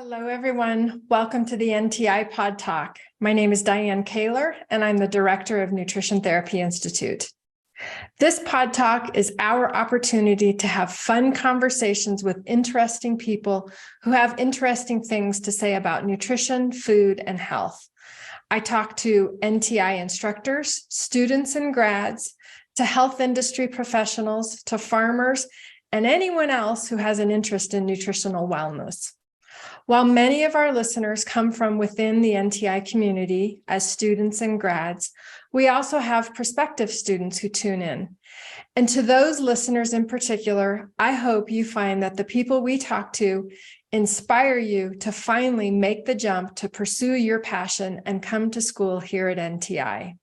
Hello, everyone. Welcome to the NTI Pod Talk. My name is Dianne Kaler, and I'm the Director of Nutrition Therapy Institute. This Pod Talk is our opportunity to have fun conversations with interesting people who have interesting things to say about nutrition, food, and health. I talk to NTI instructors, students and grads, to health industry professionals, to farmers, and anyone else who has an interest in nutritional wellness. While many of our listeners come from within the NTI community as students and grads, we also have prospective students who tune in. And to those listeners in particular, I hope you find that the people we talk to inspire you to finally make the jump to pursue your passion and come to school here at NTI.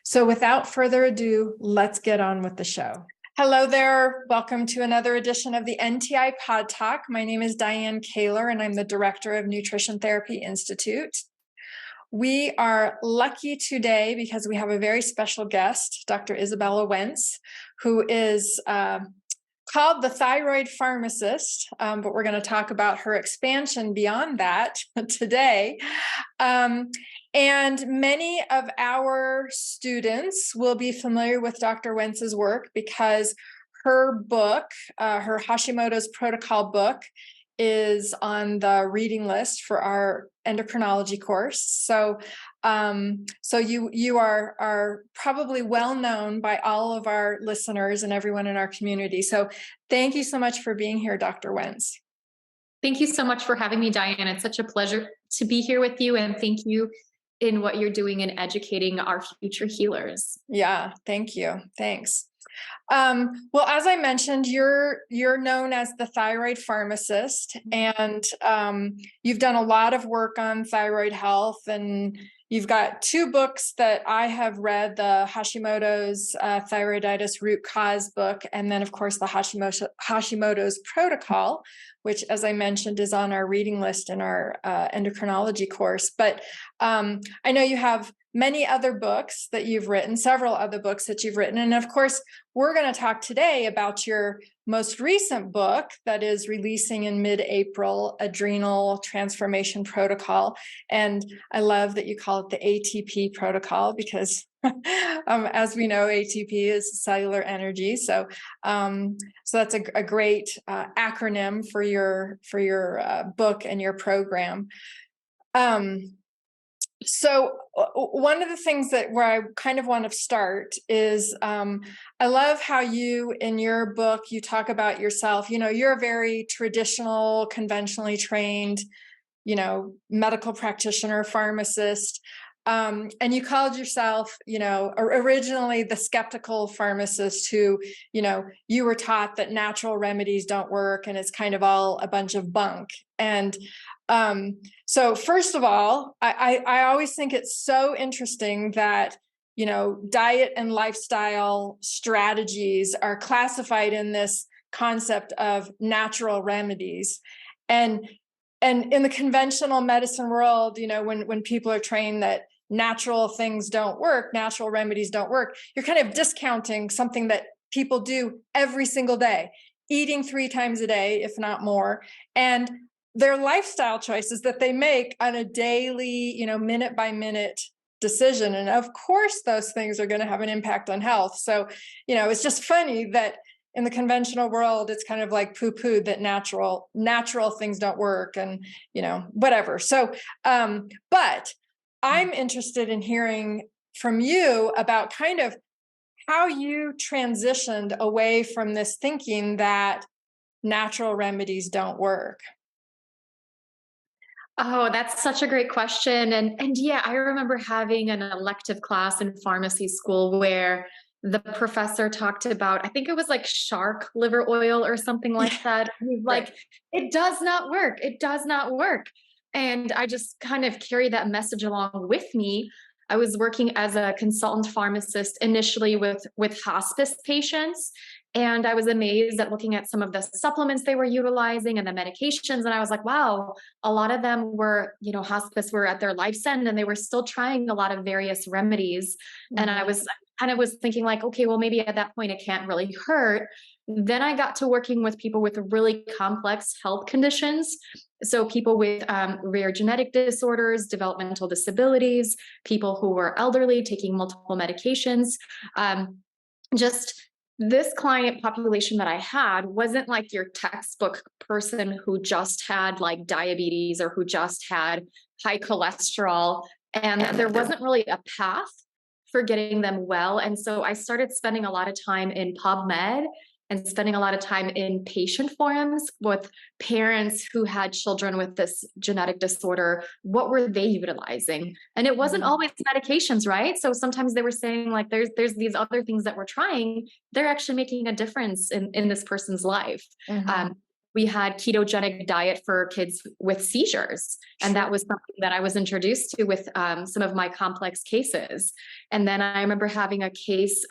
So without further ado, let's get on with the show. Hello there. Welcome to another edition of the NTI Pod Talk. My name is Dianne Kaler, and I'm the Director of Nutrition Therapy Institute. We are lucky today because we have a very special guest, Dr. Izabella Wentz, who is called the Thyroid Pharmacist, but we're going to talk about her expansion beyond that today. And many of our students will be familiar with Dr. Wentz's work because her book, her Hashimoto's Protocol book, is on the reading list for our endocrinology course. So you are probably well known by all of our listeners and everyone in our community. So thank you so much for being here, Dr. Wentz. Thank you so much for having me, Diane. It's such a pleasure to be here with you, and thank you in what you're doing in educating our future healers. Yeah, thank you. Thanks. Well, as I mentioned, you're known as the Thyroid Pharmacist, and you've done a lot of work on thyroid health, and you've got two books that I have read, the Hashimoto's Thyroiditis Root Cause book, and then, of course, the Hashimoto's Protocol, which, as I mentioned, is on our reading list in our endocrinology course. But I know you have many other books that you've written, several other books that you've written. And of course, we're going to talk today about your most recent book that is releasing in mid-April, Adrenal Transformation Protocol. And I love that you call it the ATP protocol because as we know, ATP is cellular energy. So that's a great acronym for your book and your program. So one of the things where I kind of want to start is I love how you, in your book, you talk about yourself. You know, you're a very traditional, conventionally trained, medical practitioner, pharmacist. And you called yourself, originally the skeptical pharmacist who, you were taught that natural remedies don't work and it's kind of all a bunch of bunk. And so first of all, I always think it's so interesting that, diet and lifestyle strategies are classified in this concept of natural remedies. And in the conventional medicine world, when people are trained that natural things don't work, natural remedies don't work, you're kind of discounting something that people do every single day, eating 3 times a day, if not more, and their lifestyle choices that they make on a daily, minute by minute decision. And of course, those things are going to have an impact on health. So, it's just funny that in the conventional world, it's kind of like poo-pooed that natural things don't work and, whatever. So, but I'm interested in hearing from you about kind of how you transitioned away from this thinking that natural remedies don't work. Oh, that's such a great question. And yeah, I remember having an elective class in pharmacy school where the professor talked about, I think it was like shark liver oil or something like that. He's like, it does not work. It does not work. And I just kind of carried that message along with me. I was working as a consultant pharmacist initially with hospice patients. And I was amazed at looking at some of the supplements they were utilizing and the medications. And I was like, wow, a lot of them were, hospice were at their life's end and they were still trying a lot of various remedies. Mm-hmm. And I was thinking like, okay, well, maybe at that point it can't really hurt. Then I got to working with people with really complex health conditions. So people with rare genetic disorders, developmental disabilities, people who were elderly taking multiple medications. Just this client population that I had wasn't like your textbook person who just had like diabetes or who just had high cholesterol. And there wasn't really a path for getting them well. And so I started spending a lot of time in PubMed and spending a lot of time in patient forums with parents who had children with this genetic disorder. What were they utilizing? And it wasn't always medications, right? So sometimes they were saying like, there's these other things that we're trying. They're actually making a difference in this person's life. We had ketogenic diet for kids with seizures. And that was something that I was introduced to with some of my complex cases. And then I remember having a case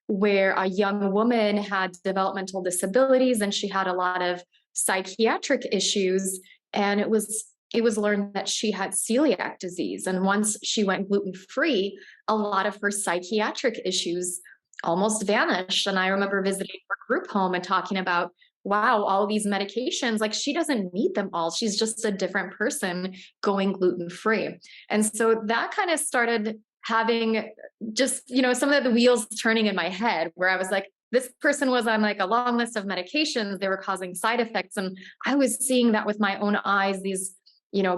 where a young woman had developmental disabilities and she had a lot of psychiatric issues. And it was learned that she had celiac disease. And once she went gluten-free, a lot of her psychiatric issues almost vanished. And I remember visiting her group home and talking about, wow, all these medications, like she doesn't need them all. She's just a different person going gluten-free. And so that kind of started having just, some of the wheels turning in my head where I was like, this person was on like a long list of medications. They were causing side effects. And I was seeing that with my own eyes, these,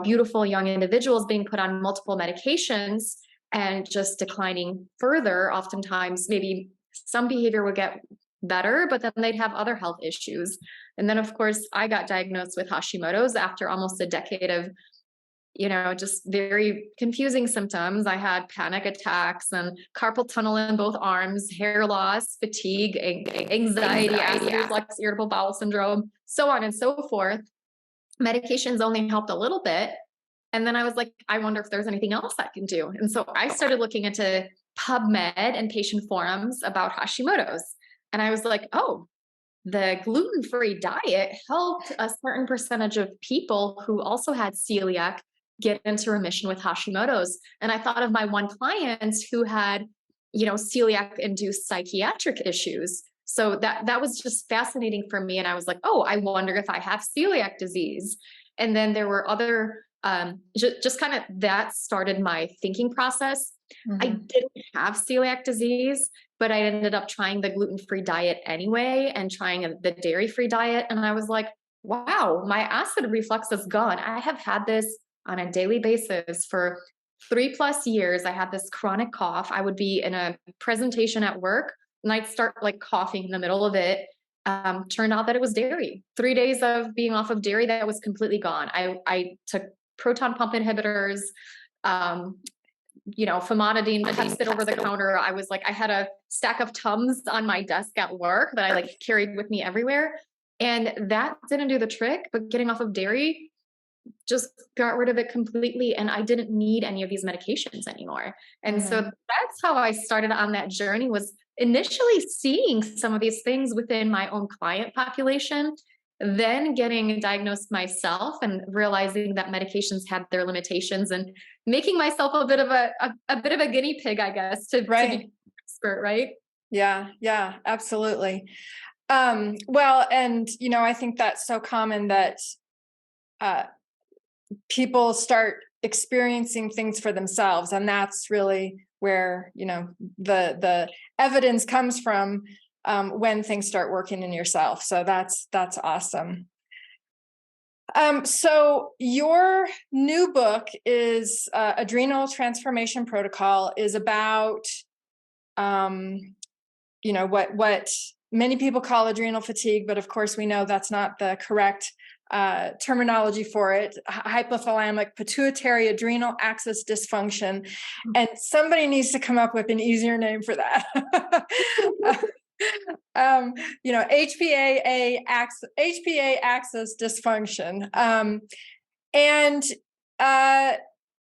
beautiful young individuals being put on multiple medications and just declining further. Oftentimes, maybe some behavior would get better, but then they'd have other health issues. And then of course I got diagnosed with Hashimoto's after almost a decade of, just very confusing symptoms. I had panic attacks and carpal tunnel in both arms, hair loss, fatigue, anxiety, acid reflux, irritable bowel syndrome, so on and so forth. Medications only helped a little bit. And then I was like, I wonder if there's anything else I can do. And so I started looking into PubMed and patient forums about Hashimoto's. And I was like, oh, the gluten-free diet helped a certain percentage of people who also had celiac get into remission with Hashimoto's. And I thought of my one client who had, celiac-induced psychiatric issues. So that was just fascinating for me. And I was like, oh, I wonder if I have celiac disease. And then there were other, just kind of that started my thinking process. I didn't have celiac disease, but I ended up trying the gluten-free diet anyway and trying the dairy-free diet. And I was like, wow, my acid reflux is gone. I have had this on a daily basis for 3+ years. I had this chronic cough. I would be in a presentation at work and I'd start like coughing in the middle of it. Turned out that it was dairy. 3 days of being off of dairy, that was completely gone. I took proton pump inhibitors, famotidine, tested over the counter. I was like, I had a stack of Tums on my desk at work that I like carried with me everywhere. And that didn't do the trick, but getting off of dairy just got rid of it completely. And I didn't need any of these medications anymore. And so that's how I started on that journey, was initially seeing some of these things within my own client population, then getting diagnosed myself and realizing that medications had their limitations and making myself a bit of a guinea pig, I guess, to be an expert, right? Yeah, absolutely. Well, and I think that's so common that people start experiencing things for themselves, and that's really where the evidence comes from, when things start working in yourself. So that's awesome. So your new book is Adrenal Transformation Protocol, is about what many people call adrenal fatigue, but of course we know that's not the correct terminology for it. Hypothalamic pituitary adrenal axis dysfunction. And somebody needs to come up with an easier name for that. HPA axis dysfunction. And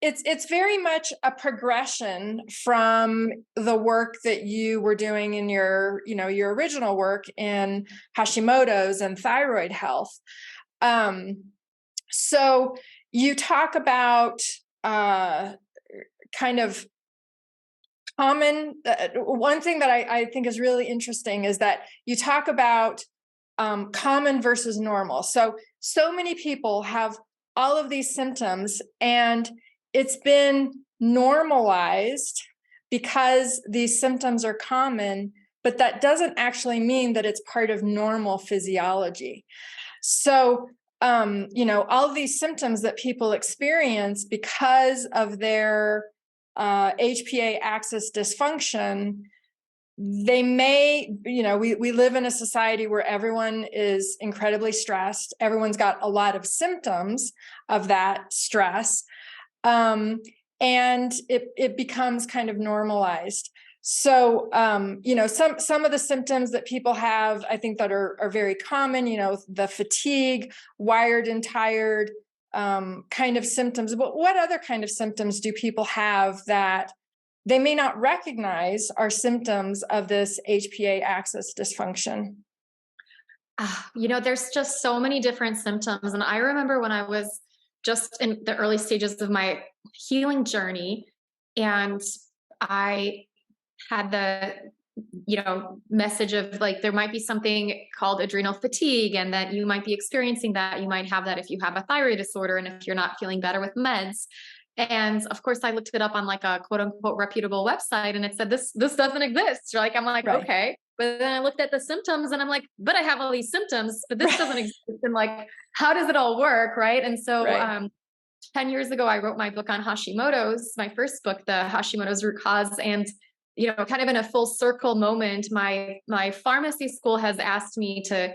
it's very much a progression from the work that you were doing in your original work in Hashimoto's and thyroid health. So you talk about kind of common, one thing that I think is really interesting is that you talk about common versus normal. So many people have all of these symptoms, and it's been normalized because these symptoms are common, but that doesn't actually mean that it's part of normal physiology. So, all of these symptoms that people experience because of their HPA axis dysfunction, they may, we live in a society where everyone is incredibly stressed. Everyone's got a lot of symptoms of that stress. And it becomes kind of normalized. So, some of the symptoms that people have, I think, that are very common, the fatigue, wired and tired kind of symptoms. But what other kind of symptoms do people have that they may not recognize are symptoms of this HPA axis dysfunction? There's just so many different symptoms. And I remember when I was just in the early stages of my healing journey, and I had the message of like, there might be something called adrenal fatigue, and that you might be experiencing that. You might have that if you have a thyroid disorder and if you're not feeling better with meds. And of course, I looked it up on like a quote unquote reputable website, and it said this doesn't exist. I'm like, Right. okay. But then I looked at the symptoms and I'm like, but I have all these symptoms, but this doesn't exist. And like, how does it all work? Right. And so Right. 10 years ago, I wrote my book on Hashimoto's, my first book, The Hashimoto's Root Cause. And, kind of in a full circle moment, my pharmacy school has asked me to,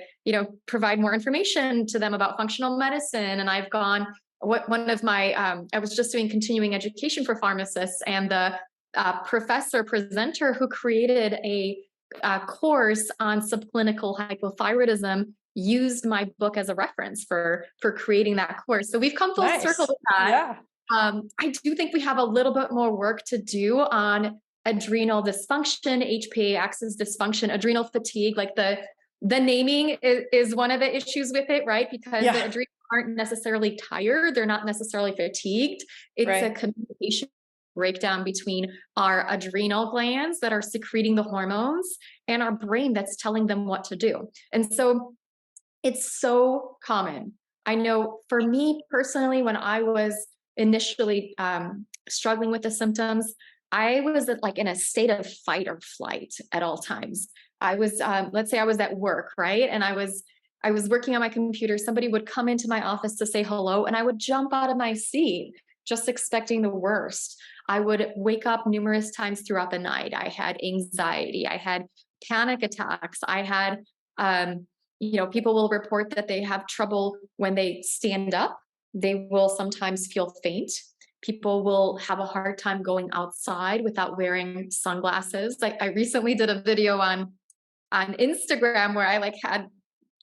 provide more information to them about functional medicine. And I've gone, one of my, I was just doing continuing education for pharmacists, and the professor presenter who created a course on subclinical hypothyroidism used my book as a reference for creating that course. So we've come full circle with that. Yeah. I do think we have a little bit more work to do on adrenal dysfunction, HPA axis dysfunction, adrenal fatigue. Like the naming is one of the issues with it, right? Because the adrenals aren't necessarily tired. They're not necessarily fatigued. It's a communication breakdown between our adrenal glands that are secreting the hormones and our brain that's telling them what to do. And so it's so common. I know for me personally, when I was initially struggling with the symptoms, I was like in a state of fight or flight at all times. I was, let's say I was at work, right? And I was working on my computer. Somebody would come into my office to say hello, and I would jump out of my seat, just expecting the worst. I would wake up numerous times throughout the night. I had anxiety. I had panic attacks. I had, people will report that they have trouble when they stand up. They will sometimes feel faint. People will have a hard time going outside without wearing sunglasses. Like I recently did a video on Instagram where I had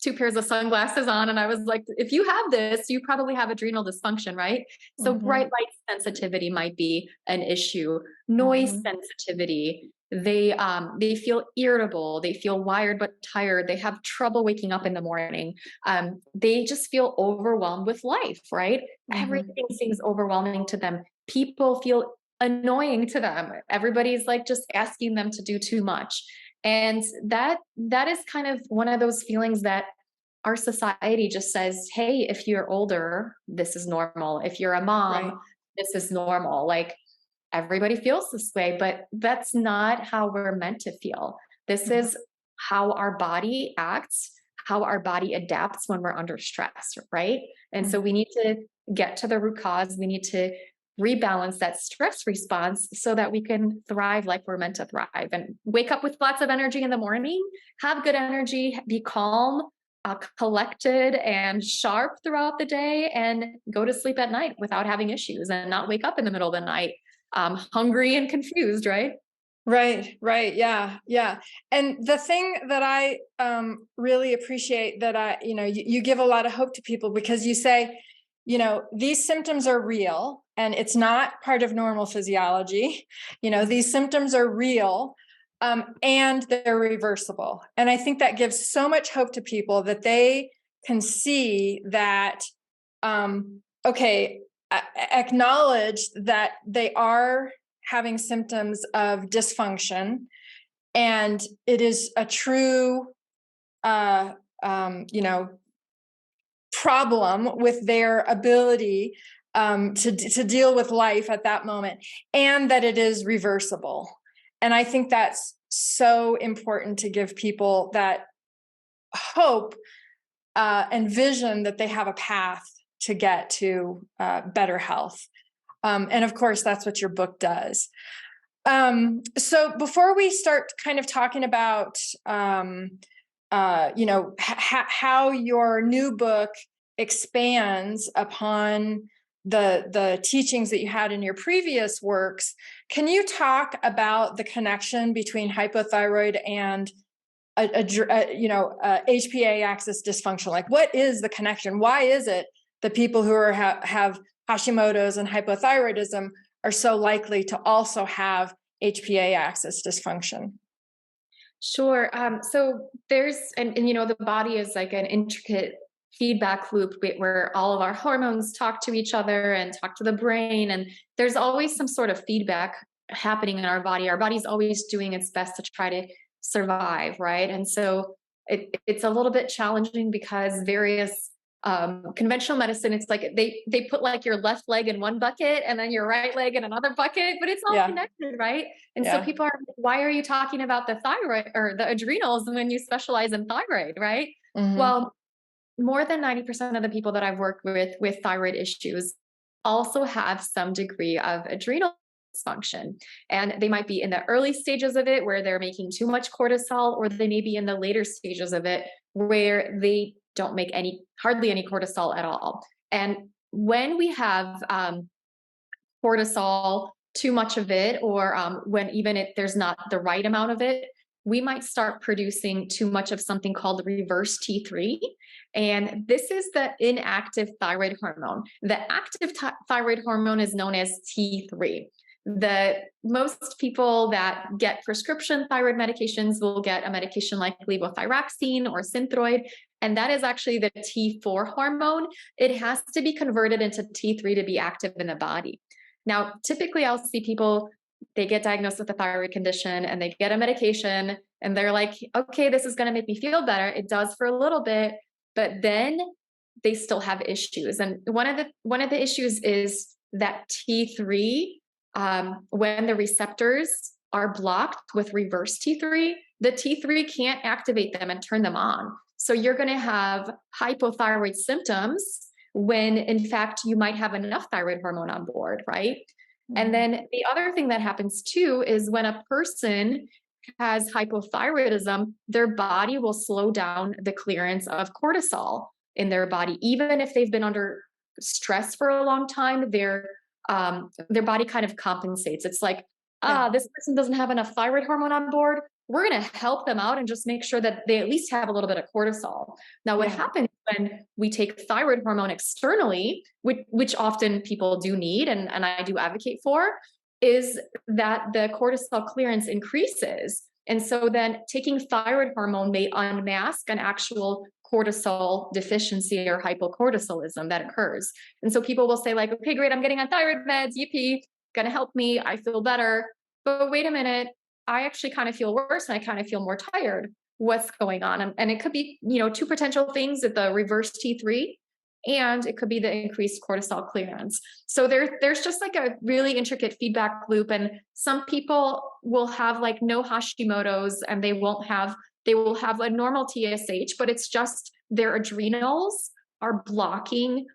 2 pairs of sunglasses on, and I was like, if you have this, you probably have adrenal dysfunction, right? So bright light sensitivity might be an issue. Noise sensitivity. They feel irritable. They feel wired but tired. They have trouble waking up in the morning. They just feel overwhelmed with life, right? Everything seems overwhelming to them. People feel annoying to them. Everybody's like just asking them to do too much. And that is kind of one of those feelings that our society just says, hey, if you're older, this is normal. If you're a mom, this is normal. Like everybody feels this way, but that's not how we're meant to feel. This is how our body acts, how our body adapts when we're under stress, right? And so we need to get to the root cause. We need to rebalance that stress response so that we can thrive like we're meant to thrive, and wake up with lots of energy in the morning, have good energy, be calm, collected and sharp throughout the day, and go to sleep at night without having issues, and not wake up in the middle of the night hungry and confused, right? Right. Yeah. And the thing that I really appreciate that you give a lot of hope to people, because you say, these symptoms are real and it's not part of normal physiology. These symptoms are real and they're reversible. And I think that gives so much hope to people that they can see that, acknowledge that they are having symptoms of dysfunction, and it is a true problem with their ability to deal with life at that moment, and that it is reversible. And I think that's so important to give people that hope and vision that they have a path to get to better health. And of course, that's what your book does. So before we start kind of talking about, how your new book expands upon the teachings that you had in your previous works, can you talk about the connection between hypothyroid and HPA axis dysfunction? Like, what is the connection? Why is it that people who have Hashimoto's and hypothyroidism are so likely to also have HPA axis dysfunction? Sure. So there's, and the body is like an intricate feedback loop where all of our hormones talk to each other and talk to the brain. And there's always some sort of feedback happening in our body. Our body's always doing its best to try to survive, right? And so it's a little bit challenging because various conventional medicine, it's like they put like your left leg in one bucket and then your right leg in another bucket, but it's all connected, right? And so people are, why are you talking about the thyroid or the adrenals when you specialize in thyroid, right? Mm-hmm. Well, more than 90% of the people that I've worked with thyroid issues also have some degree of adrenal dysfunction. And they might be in the early stages of it where they're making too much cortisol, or they may be in the later stages of it where they don't make hardly any cortisol at all. And when we have cortisol, too much of it, or when even there's not the right amount of it, we might start producing too much of something called reverse T3. And this is the inactive thyroid hormone. The active thyroid hormone is known as T3. Most people that get prescription thyroid medications will get a medication like levothyroxine or Synthroid, and that is actually the T4 hormone. It has to be converted into T3 to be active in the body. Now, typically I'll see people, they get diagnosed with a thyroid condition and they get a medication and they're like, okay, this is going to make me feel better. It does for a little bit, but then they still have issues. And one of the issues is that T3, when the receptors are blocked with reverse T3, the T3 can't activate them and turn them on. So you're going to have hypothyroid symptoms when in fact you might have enough thyroid hormone on board, right? Mm-hmm. And then the other thing that happens too is when a person has hypothyroidism, their body will slow down the clearance of cortisol in their body. Even if they've been under stress for a long time, their body kind of compensates. It's like, this person doesn't have enough thyroid hormone on board. We're going to help them out and just make sure that they at least have a little bit of cortisol. Now, what happens when we take thyroid hormone externally, which often people do need, and I do advocate for, is that the cortisol clearance increases. And so then taking thyroid hormone may unmask an actual cortisol deficiency or hypocortisolism that occurs. And so people will say like, okay, great, I'm getting on thyroid meds, yippee, gonna help me, I feel better. But wait a minute, I actually kind of feel worse and I kind of feel more tired. What's going on? And it could be, two potential things at the reverse T3, and it could be the increased cortisol clearance. So there's just like a really intricate feedback loop. And some people will have like no Hashimoto's and they will have a normal TSH, but it's just their adrenals are blocking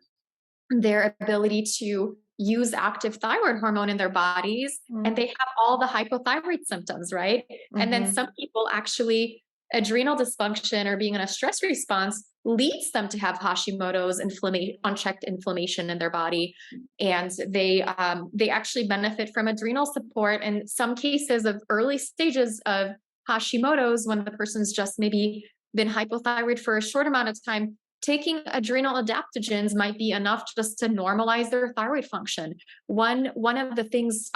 their ability to use active thyroid hormone in their bodies. Mm-hmm. And they have all the hypothyroid symptoms, right? Mm-hmm. And then some people actually, adrenal dysfunction or being in a stress response leads them to have Hashimoto's unchecked inflammation in their body. And they actually benefit from adrenal support in some cases of early stages of Hashimoto's, when the person's just maybe been hypothyroid for a short amount of time. Taking adrenal adaptogens might be enough just to normalize their thyroid function. One of the things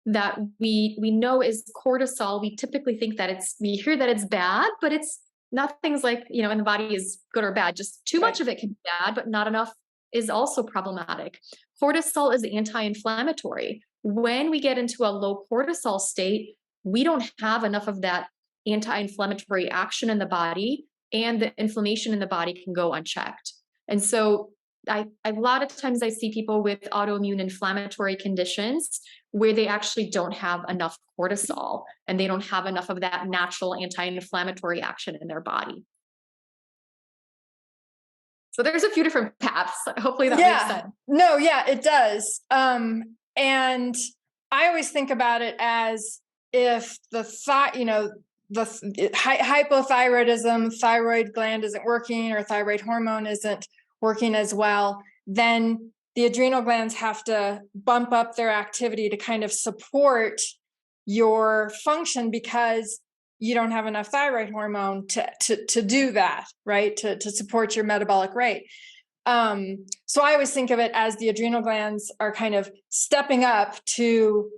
that we know is cortisol. We typically think that we hear that it's bad, but it's nothing's like, in the body is good or bad. Just too much of it can be bad, but not enough is also problematic. Cortisol is anti-inflammatory. When we get into a low cortisol state, we don't have enough of that anti-inflammatory action in the body. and the inflammation in the body can go unchecked. And so a lot of times I see people with autoimmune inflammatory conditions where they actually don't have enough cortisol and they don't have enough of that natural anti-inflammatory action in their body. So there's a few different paths. Hopefully that makes sense. No, yeah, it does. And I always think about it as if the hypothyroidism, thyroid gland isn't working, or thyroid hormone isn't working as well, then the adrenal glands have to bump up their activity to kind of support your function, because you don't have enough thyroid hormone to do that, right? To support your metabolic rate. So I always think of it as the adrenal glands are kind of stepping up to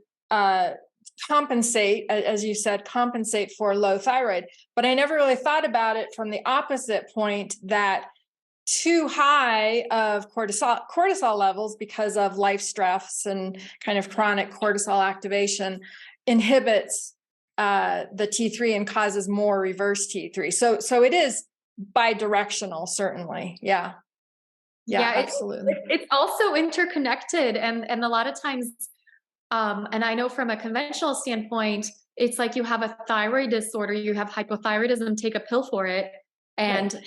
compensate, as you said, compensate for low thyroid. But I never really thought about it from the opposite point, that too high of cortisol levels because of life stress and kind of chronic cortisol activation inhibits the T3 and causes more reverse T3. So it is bidirectional, certainly. Yeah, absolutely. It's also interconnected, and a lot of times, and I know from a conventional standpoint, it's like you have a thyroid disorder, you have hypothyroidism, take a pill for it, and have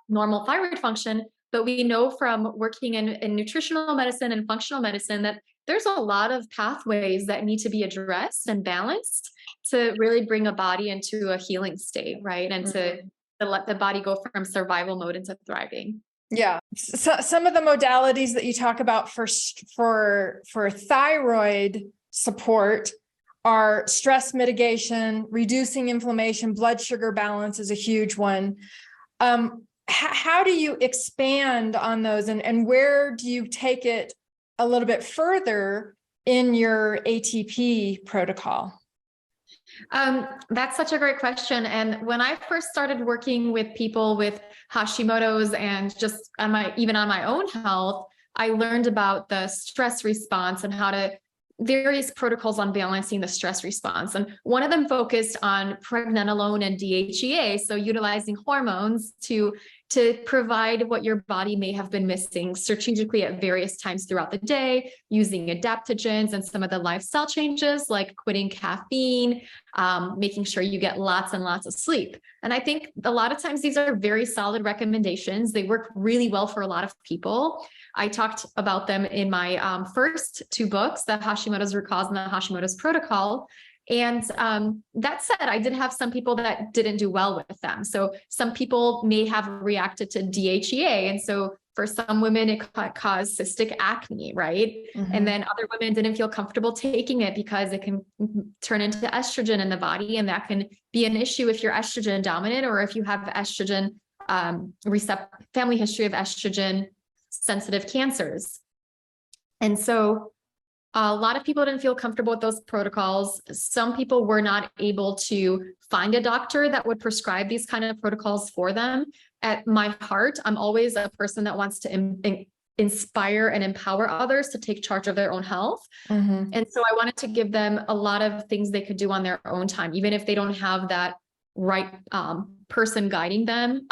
normal thyroid function. But we know from working in nutritional medicine and functional medicine that there's a lot of pathways that need to be addressed and balanced to really bring a body into a healing state, right? And to let the body go from survival mode into thriving. Yeah. So some of the modalities that you talk about for thyroid support are stress mitigation, reducing inflammation, blood sugar balance is a huge one. How do you expand on those, and where do you take it a little bit further in your ATP protocol? That's such a great question. And when I first started working with people with Hashimoto's and just even on my own health, I learned about the stress response and how to various protocols on balancing the stress response. And one of them focused on pregnenolone and DHEA. So utilizing hormones to provide what your body may have been missing strategically at various times throughout the day, using adaptogens and some of the lifestyle changes like quitting caffeine, making sure you get lots and lots of sleep. And I think a lot of times these are very solid recommendations. They work really well for a lot of people. I talked about them in my first two books, the Hashimoto's Root Cause and the Hashimoto's Protocol. And that said, I did have some people that didn't do well with them. So some people may have reacted to DHEA. And so for some women, it caused cystic acne, right? Mm-hmm. And then other women didn't feel comfortable taking it because it can turn into estrogen in the body. And that can be an issue if you're estrogen dominant, or if you have estrogen family history of estrogen sensitive cancers. And so a lot of people didn't feel comfortable with those protocols. Some people were not able to find a doctor that would prescribe these kind of protocols for them. At my heart, I'm always a person that wants to inspire and empower others to take charge of their own health. Mm-hmm. And so I wanted to give them a lot of things they could do on their own time, even if they don't have that right person guiding them,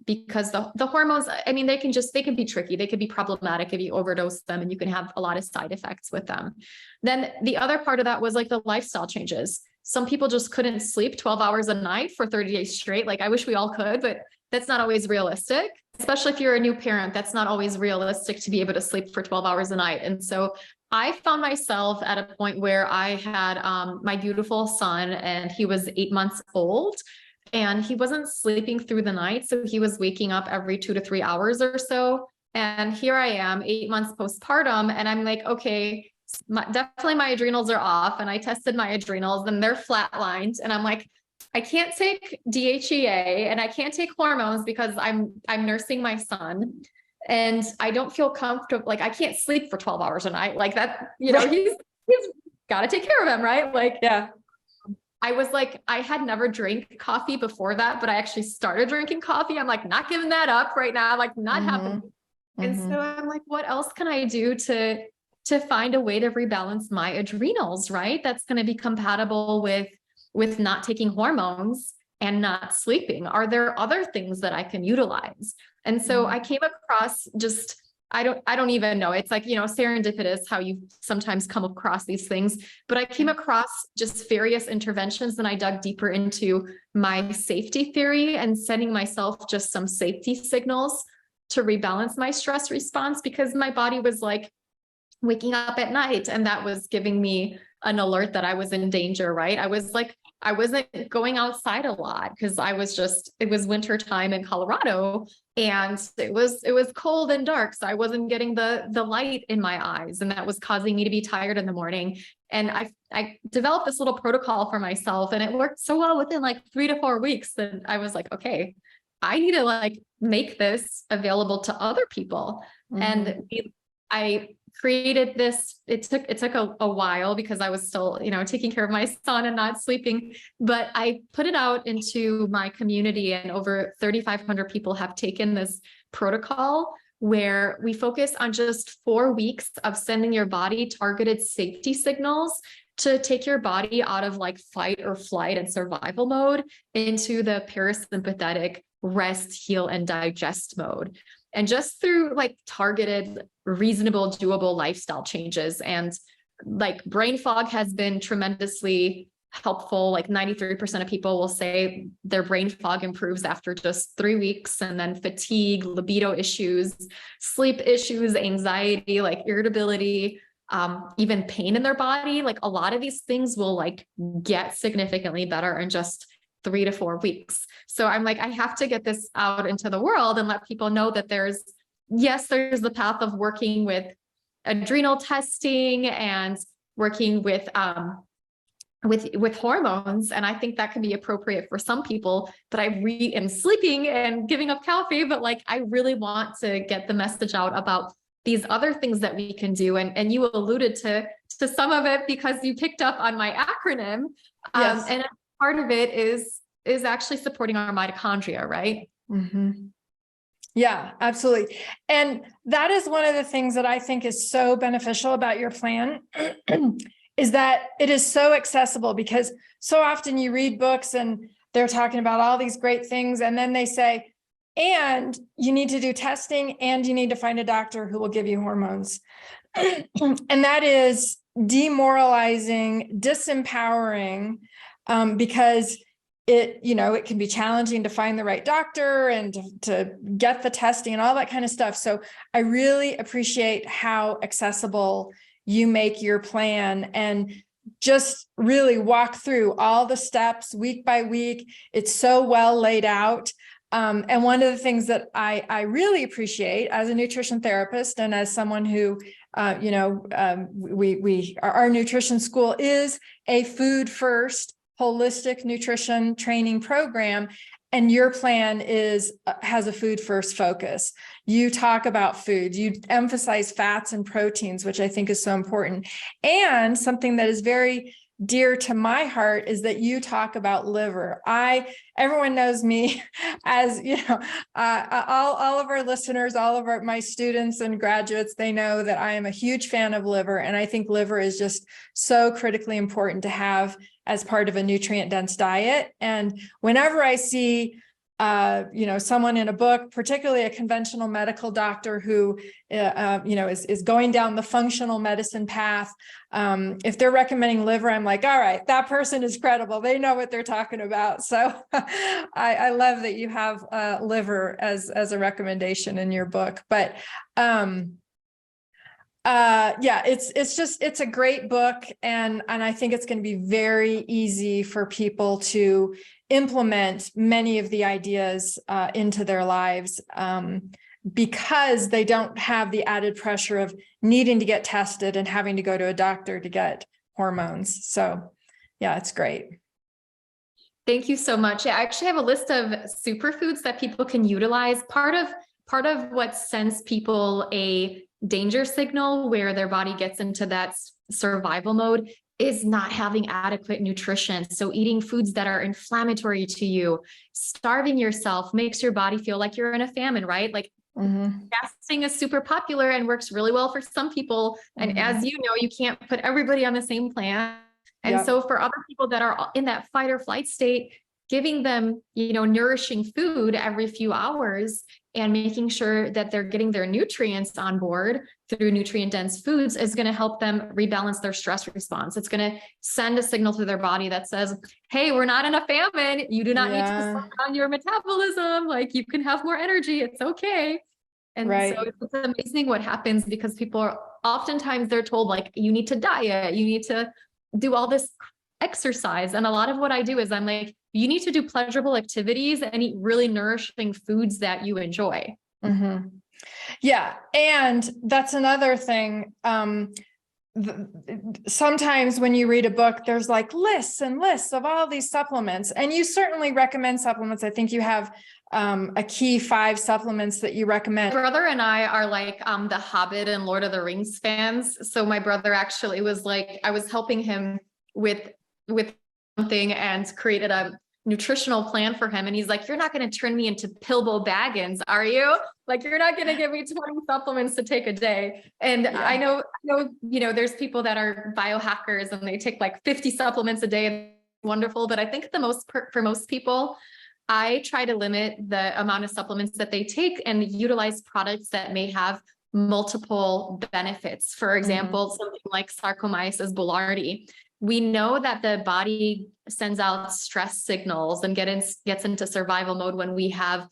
because the hormones, I mean, they can be tricky. They could be problematic if you overdose them, and you can have a lot of side effects with them. Then the other part of that was like the lifestyle changes. Some people just couldn't sleep 12 hours a night for 30 days straight. Like, I wish we all could, but that's not always realistic, especially if you're a new parent. That's not always realistic to be able to sleep for 12 hours a night. And so I found myself at a point where I had my beautiful son, and he was 8 months old, and he wasn't sleeping through the night. So he was waking up every 2 to 3 hours or so. And here I am 8 months postpartum, and I'm like, okay, definitely my adrenals are off. And I tested my adrenals and they're flatlined. And I'm like, I can't take DHEA and I can't take hormones because I'm nursing my son. And I don't feel comfortable. Like, I can't sleep for 12 hours a night like that. You know, he's got to take care of him. Right. Like, yeah. I was like, I had never drank coffee before that, but I actually started drinking coffee. I'm like, not giving that up right now. Like, not happening. Mm-hmm. And so I'm like, what else can I do to find a way to rebalance my adrenals? Right. That's going to be compatible with not taking hormones. and not sleeping? Are there other things that I can utilize? And so I came across just, I don't even know. It's like, serendipitous how you sometimes come across these things, but I came across just various interventions and I dug deeper into my safety theory and sending myself just some safety signals to rebalance my stress response, because my body was like waking up at night and that was giving me an alert that I was in danger, right? I wasn't going outside a lot because it was winter time in Colorado and it was cold and dark. So I wasn't getting the light in my eyes, and that was causing me to be tired in the morning. And I developed this little protocol for myself, and it worked so well within like 3 to 4 weeks. And I was like, okay, I need to like make this available to other people. And I created this. It took a while because I was still, taking care of my son and not sleeping, but I put it out into my community, and over 3,500 people have taken this protocol where we focus on just 4 weeks of sending your body targeted safety signals to take your body out of like fight or flight and survival mode into the parasympathetic rest, heal, and digest mode. And just through like targeted, reasonable, doable lifestyle changes. And like brain fog has been tremendously helpful. Like 93% of people will say their brain fog improves after just 3 weeks. And then fatigue, libido issues, sleep issues, anxiety, like irritability, even pain in their body. Like a lot of these things will like get significantly better in just 3 to 4 weeks. So I'm like, I have to get this out into the world and let people know that there's the path of working with adrenal testing and working with hormones. And I think that can be appropriate for some people, but I am sleeping and giving up coffee, but like, I really want to get the message out about these other things that we can do. And you alluded to some of it because you picked up on my acronym. Yes. And part of it is actually supporting our mitochondria, right? Yeah, absolutely. And that is one of the things that I think is so beneficial about your plan is that it is so accessible, because so often you read books and they're talking about all these great things. And then they say, and you need to do testing and you need to find a doctor who will give you hormones. And that is demoralizing, disempowering, because it can be challenging to find the right doctor and to get the testing and all that kind of stuff. So I really appreciate how accessible you make your plan and just really walk through all the steps week by week. It's so well laid out. And one of the things that I really appreciate as a nutrition therapist and as someone who, our nutrition school is a food first holistic nutrition training program. And your plan has a food first focus. You talk about food, you emphasize fats and proteins, which I think is so important. And something that is very dear to my heart is that you talk about liver. Everyone knows me as, all of our listeners, all of my students and graduates, they know that I am a huge fan of liver. And I think liver is just so critically important to have as part of a nutrient dense diet. And whenever I see someone in a book, particularly a conventional medical doctor who, is going down the functional medicine path. If they're recommending liver, I'm like, all right, that person is credible. They know what they're talking about. So I love that you have liver as a recommendation in your book. But it's a great book. And I think it's going to be very easy for people to implement many of the ideas into their lives because they don't have the added pressure of needing to get tested and having to go to a doctor to get hormones. So yeah, it's great. Thank you so much. I actually have a list of superfoods that people can utilize. Part of what sends people a danger signal where their body gets into that survival mode is not having adequate nutrition. So eating foods that are inflammatory to you, starving yourself makes your body feel like you're in a famine, right? Like fasting is super popular and works really well for some people. And as you know, you can't put everybody on the same plan. And so for other people that are in that fight or flight state, giving them, nourishing food every few hours and making sure that they're getting their nutrients on board through nutrient dense foods is going to help them rebalance their stress response. It's going to send a signal to their body that says, hey, we're not in a famine. You do not need to slow down your metabolism. Like, you can have more energy. It's okay. And so it's amazing what happens, because people are oftentimes, they're told, like, you need to diet, you need to do all this exercise. And a lot of what I do is I'm like, you need to do pleasurable activities and eat really nourishing foods that you enjoy. Mm-hmm. Yeah. And that's another thing. Sometimes when you read a book, there's like lists and lists of all these supplements, and you certainly recommend supplements. I think you have a key 5 supplements that you recommend. My brother and I are like the Hobbit and Lord of the Rings fans. So my brother actually was like, I was helping him with something and created a nutritional plan for him. And he's like, you're not going to turn me into Bilbo Baggins, are you? Like, you're not going to give me 20 supplements to take a day. And I know, there's people that are biohackers and they take like 50 supplements a day. Wonderful. But I think for most people, I try to limit the amount of supplements that they take and utilize products that may have multiple benefits. For example, something like Saccharomyces boulardii. We know that the body sends out stress signals and gets into survival mode when we have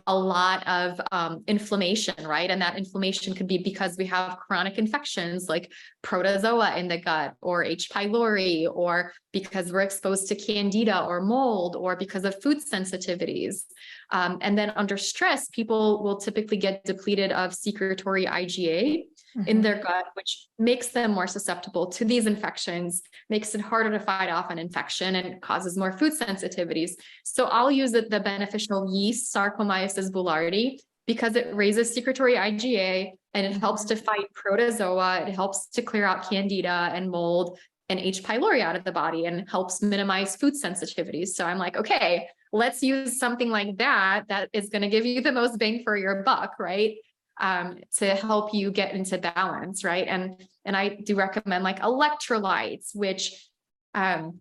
a lot of inflammation, right? And that inflammation could be because we have chronic infections like protozoa in the gut or H. pylori, or because we're exposed to candida or mold, or because of food sensitivities. And then under stress, people will typically get depleted of secretory IgA in their gut, which makes them more susceptible to these infections, makes it harder to fight off an infection, and causes more food sensitivities. So I'll use the beneficial yeast, Saccharomyces boulardii, because it raises secretory IgA and it helps to fight protozoa. It helps to clear out candida and mold and H. pylori out of the body, and helps minimize food sensitivities. So I'm like, okay, let's use something like that is going to give you the most bang for your buck, right? To help you get into balance, right? And I do recommend like electrolytes, which are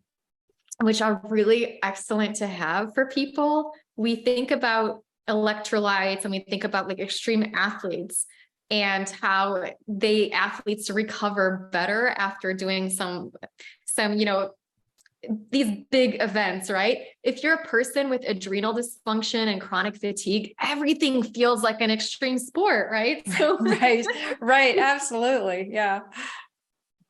really excellent to have for people. We think about electrolytes and we think about like extreme athletes and how athletes recover better after doing some these big events, right? If you're a person with adrenal dysfunction and chronic fatigue, everything feels like an extreme sport, right? So right. Absolutely. Yeah.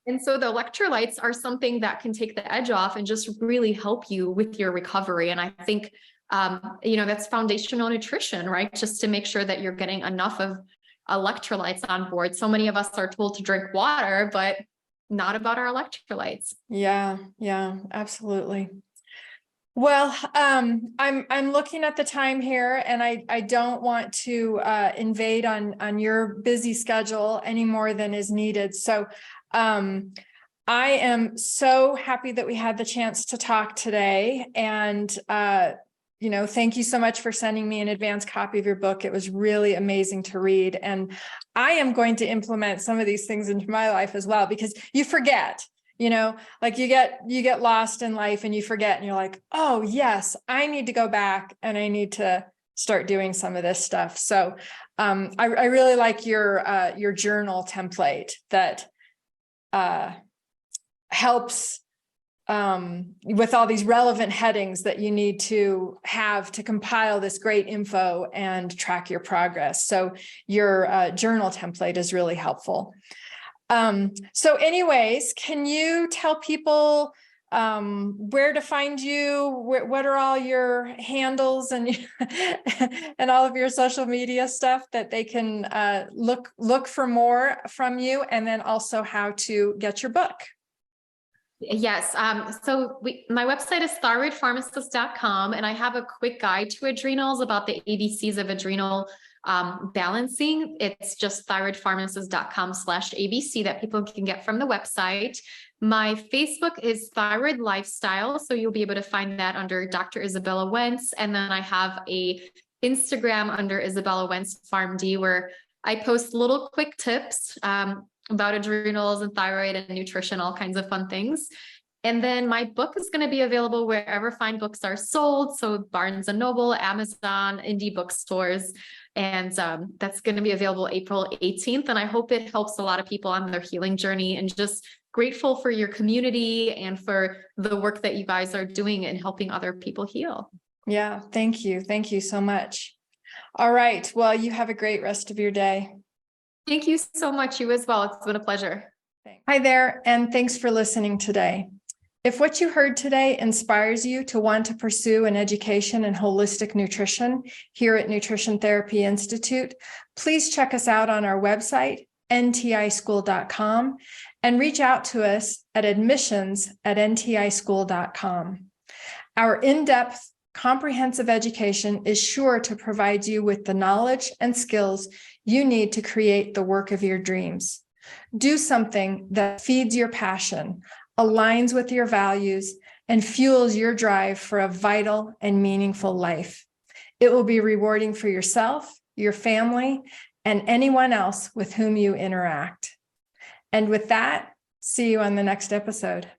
And so the electrolytes are something that can take the edge off and just really help you with your recovery. And I think, that's foundational nutrition, right? Just to make sure that you're getting enough of electrolytes on board. So many of us are told to drink water, but not about our electrolytes. Yeah, absolutely. Well, I'm looking at the time here, and I don't want to invade on your busy schedule any more than is needed. So I am so happy that we had the chance to talk today, and thank you so much for sending me an advanced copy of your book. It was really amazing to read. And I am going to implement some of these things into my life as well, because you forget, like you get lost in life and you forget, and you're like, oh yes, I need to go back and I need to start doing some of this stuff. So I really like your journal template that helps with all these relevant headings that you need to have to compile this great info and track your progress. So your journal template is really helpful. So anyways, can you tell people where to find you? What are all your handles and and all of your social media stuff that they can look for more from you, and then also how to get your book? Yes. So my website is thyroidpharmacist.com, and I have a quick guide to adrenals about the ABCs of adrenal balancing. It's just thyroidpharmacist.com/ABC that people can get from the website. My Facebook is Thyroid Lifestyle, so you'll be able to find that under Dr. Izabella Wentz. And then I have a Instagram under Izabella Wentz PharmD, where I post little quick tips about adrenals and thyroid and nutrition, all kinds of fun things. And then my book is going to be available wherever fine books are sold. So Barnes and Noble, Amazon, indie bookstores. And that's going to be available April 18th. And I hope it helps a lot of people on their healing journey, and just grateful for your community and for the work that you guys are doing in helping other people heal. Yeah, thank you. Thank you so much. All right. Well, you have a great rest of your day. Thank you so much. You as well. It's been a pleasure. Hi there, and thanks for listening today. If what you heard today inspires you to want to pursue an education in holistic nutrition here at Nutrition Therapy Institute, please check us out on our website, ntischool.com, and reach out to us at admissions@ntischool.com. Our in-depth, comprehensive education is sure to provide you with the knowledge and skills you need to create the work of your dreams. Do something that feeds your passion, aligns with your values, and fuels your drive for a vital and meaningful life. It will be rewarding for yourself, your family, and anyone else with whom you interact. And with that, see you on the next episode.